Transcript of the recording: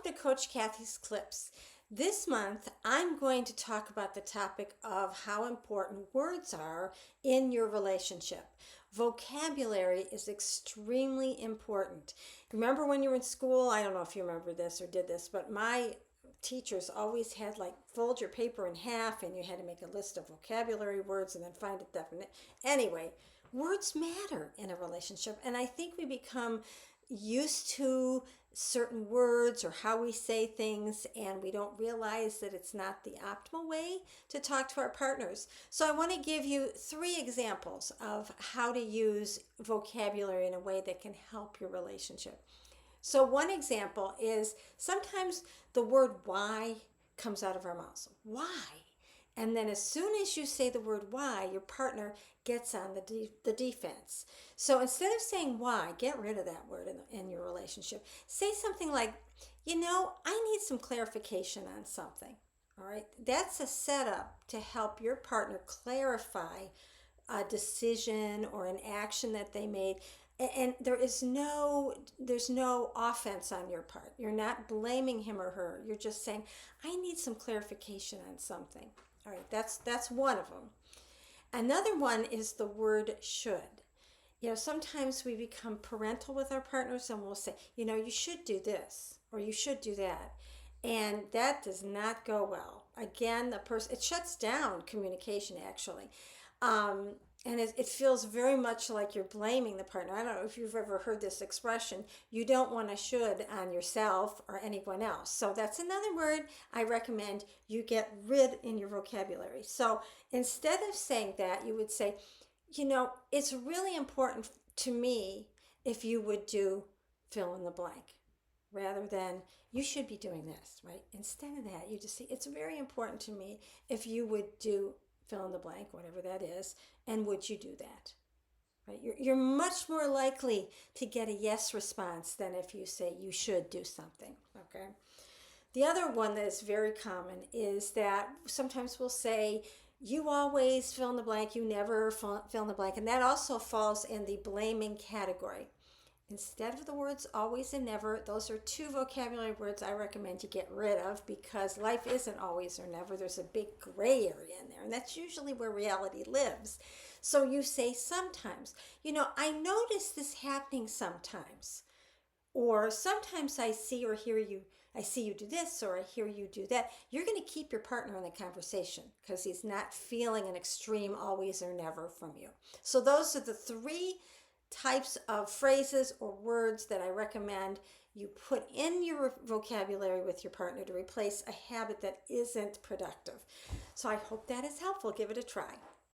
to Coach Kathy's Clips. This month, I'm going to talk about the topic of how important words are in your relationship. Vocabulary is extremely important. Remember when you were in school? I don't know if you remember this or did this, but my teachers always had like fold your paper in half and you had to make a list of vocabulary words and then find a definite. Anyway, words matter in a relationship, and I think we become used to certain words or how we say things, and we don't realize that it's not the optimal way to talk to our partners. So I want to give you 3 examples of how to use vocabulary in a way that can help your relationship. So one example is sometimes the word why comes out of our mouths. Why? And then as soon as you say the word why, your partner gets on the defense. So instead of saying why, get rid of that word in your relationship. Say something like, I need some clarification on something. All right. That's a setup to help your partner clarify a decision or an action that they made. And there's no offense on your part. You're not blaming him or her. You're just saying, I need some clarification on something. All right, that's one of them. Another one is the word should. Sometimes we become parental with our partners and we'll say, you should do this or you should do that. And that does not go well. Again, it shuts down communication actually. And it feels very much like you're blaming the partner. I don't know if you've ever heard this expression, you don't want to should on yourself or anyone else. So that's another word I recommend you get rid in your vocabulary. So instead of saying that, you would say, it's really important to me if you would do fill in the blank, rather than you should be doing this, right? Instead of that, you just say, it's very important to me if you would do fill in the blank, whatever that is, and would you do that? Right? You're much more likely to get a yes response than if you say you should do something, okay? The other one that is very common is that sometimes we'll say, you always fill in the blank, you never fill in the blank, and that also falls in the blaming category. Instead of the words always and never, those are 2 vocabulary words I recommend you get rid of, because life isn't always or never. There's a big gray area in there, and that's usually where reality lives. So you say sometimes, I notice this happening sometimes. Or sometimes I see you do this, or I hear you do that. You're going to keep your partner in the conversation because he's not feeling an extreme always or never from you. So those are the 3 types of phrases or words that I recommend you put in your vocabulary with your partner to replace a habit that isn't productive. So I hope that is helpful. Give it a try.